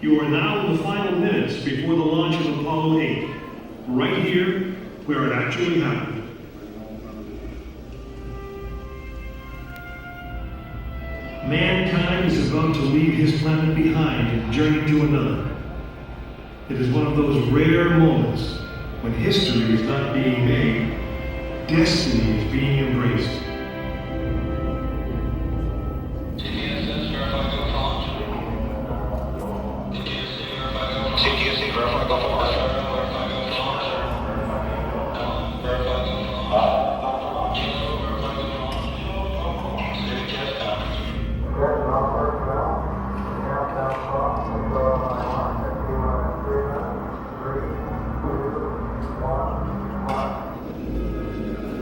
You are now in the final minutes before the launch of Apollo 8, right here where it actually happened. Mankind is about to leave his planet behind and journey to another. It is one of those rare moments when history is not being made, destiny is being embraced.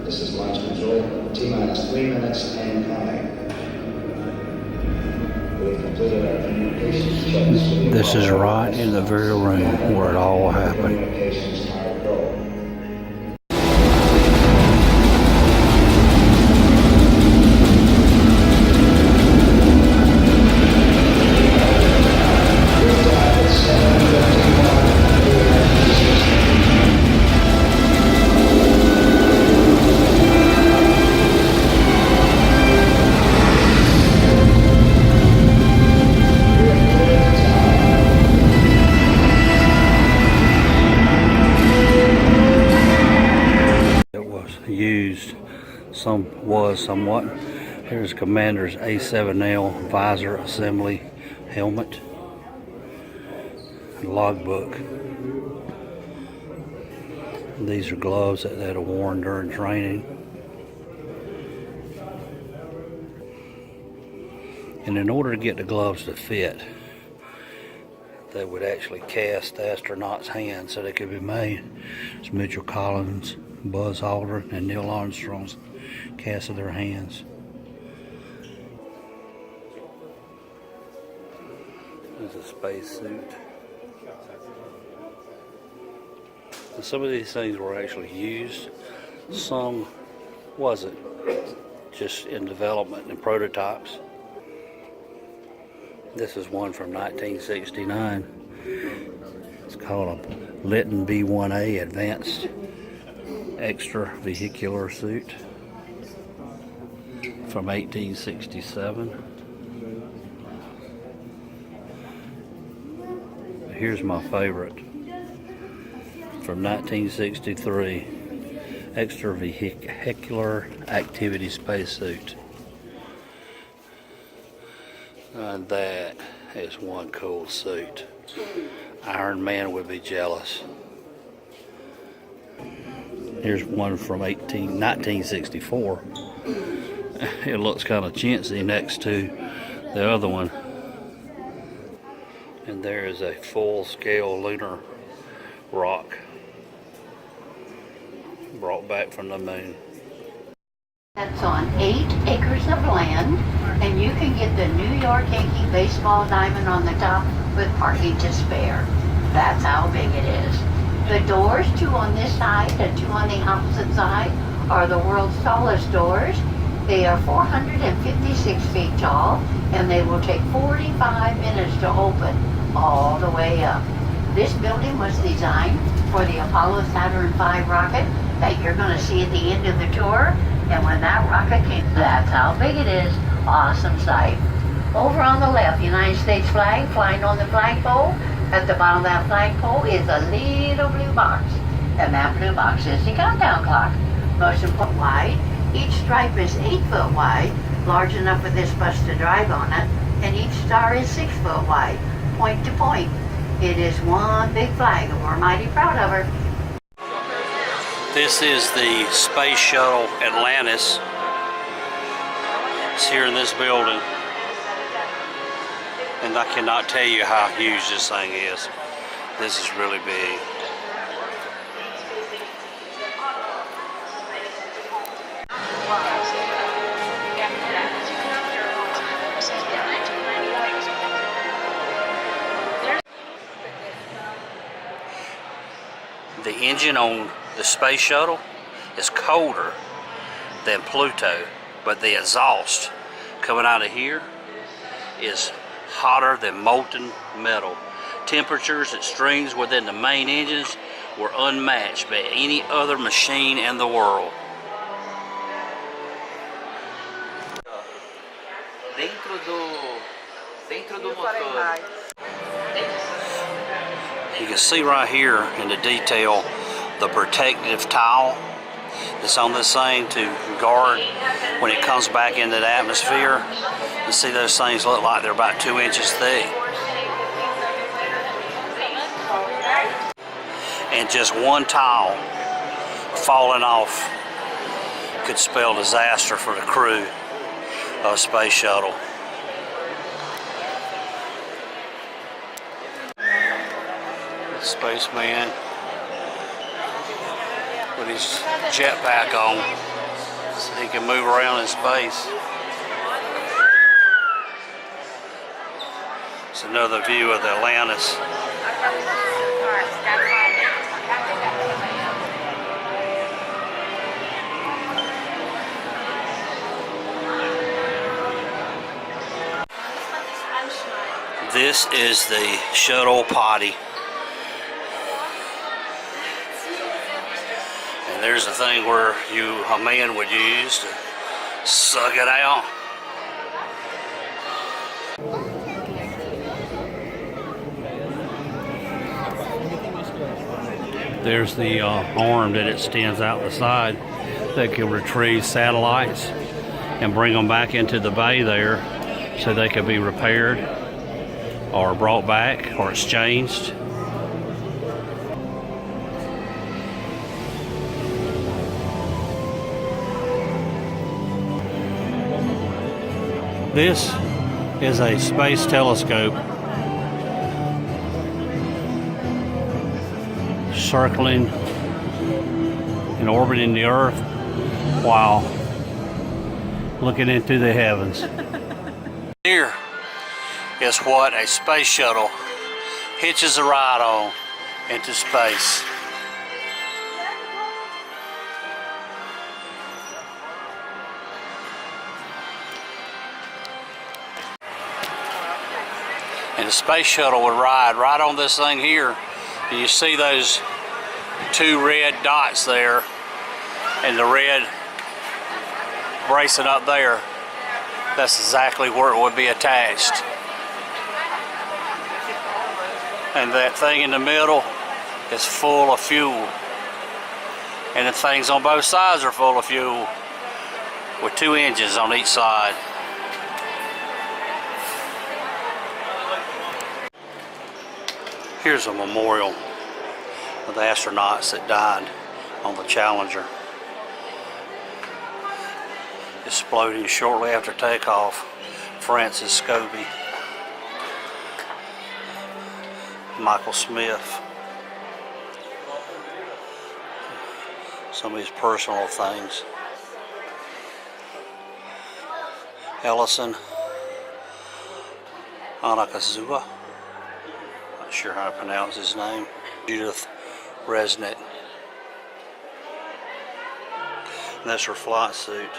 This is launch control, T-minus 3 minutes and counting. We've completed our communications checks. This is right in the very room where it all happened. Communications are go. Used somewhat. Here's Commander's A7L visor assembly helmet, logbook. These are gloves that they'd have worn during training. And in order to get the gloves to fit, they would actually cast the astronauts' hands so they could be made. It's Mitchell Collins, Buzz Aldrin, and Neil Armstrong's cast of their hands. There's a space suit. And some of these things were actually used. Some wasn't, just in development and prototypes. This is one from 1969. It's called a Lytton B-1A Advanced Extra Vehicular Suit from 1867. Here's my favorite from 1963, Extra Vehicular Activity Spacesuit. And that is one cool suit. Iron Man would be jealous. Here's one from 1964. It looks kind of chintzy next to the other one. And there is a full-scale lunar rock brought back from the moon. That's on 8 acres of land, and you can get the New York Yankee baseball diamond on the top with parking to spare. That's how big it is. The doors, 2 on this side and 2 on the opposite side, are the world's tallest doors. They are 456 feet tall, and they will take 45 minutes to open all the way up. This building was designed for the Apollo Saturn V rocket that you're going to see at the end of the tour. And when that rocket came, that's how big it is. Awesome sight. Over on the left, United States flag flying on the flagpole. At the bottom of that flagpole is a little blue box. And that blue box is the countdown clock. Most important, wide. Each stripe is 8 foot wide, large enough for this bus to drive on it. And each star is 6 foot wide, point to point. It is one big flag, and we're mighty proud of her. This is the Space Shuttle Atlantis. It's here in this building. And I cannot tell you how huge this thing is. This is really big. The engine on the Space Shuttle is colder than Pluto, but the exhaust coming out of here is hotter than molten metal. temperatures, extremes within the main engines were unmatched by any other machine in the world. Dentro do motor. You can see right here in the detail the protective towel that's on this thing to guard when it comes back into the atmosphere. You see those things look like they're about 2 inches thick. And just one towel falling off could spell disaster for the crew of a space shuttle. Spaceman with his jetpack on so he can move around in space. It's another view of the Atlantis. This is the shuttle potty. And there's the thing where a man would use to suck it out. There's the arm that extends out the side that can retrieve satellites and bring them back into the bay there so they can be repaired or brought back or exchanged. This is a space telescope circling and orbiting the Earth while looking into the heavens. Here is what a space shuttle hitches a ride on into space. And the space shuttle would ride right on this thing here. And you see those 2 red dots there and the red bracing up there. That's exactly where it would be attached. And that thing in the middle is full of fuel. And the things on both sides are full of fuel with 2 engines on each side. Here's a memorial of the astronauts that died on the Challenger. Exploding shortly after takeoff. Francis Scobie, Michael Smith, some of his personal things. Ellison Anakazua, not sure how to pronounce his name. Judith Resnick. And that's her flight suit.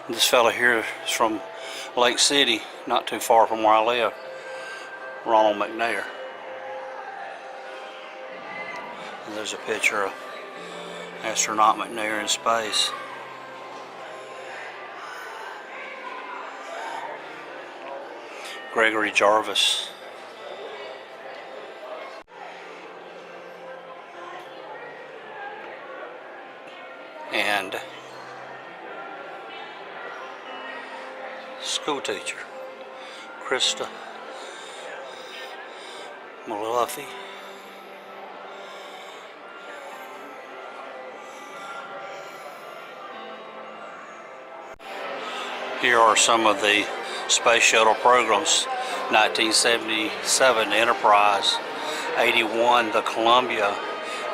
And this fella here is from Lake City, not too far from where I live. Ronald McNair. And there's a picture of astronaut McNair in space. Gregory Jarvis. And school teacher Krista Maluffy. Here are some of the Space Shuttle programs. 1977, the Enterprise. 81, the Columbia.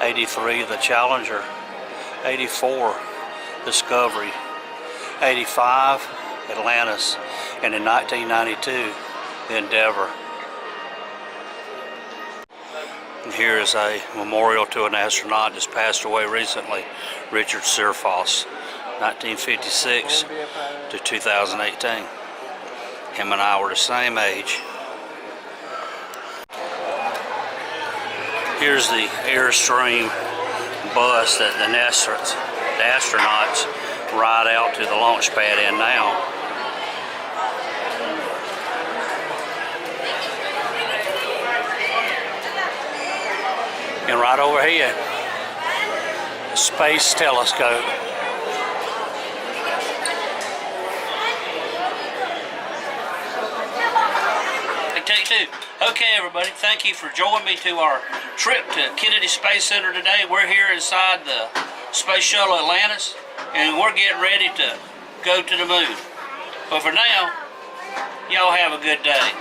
83, the Challenger. 84, Discovery. 85, Atlantis. And in 1992, the Endeavour. And here is a memorial to an astronaut that's passed away recently, Richard Searfoss. 1956 to 2018. Him and I were the same age. Here's the Airstream bus that the astronauts ride out to the launch pad in now. And right over here, the Space Telescope. Take two. Okay, everybody, thank you for joining me to our trip to Kennedy Space Center today. We're here inside the Space Shuttle Atlantis, and we're getting ready to go to the moon. But for now, y'all have a good day.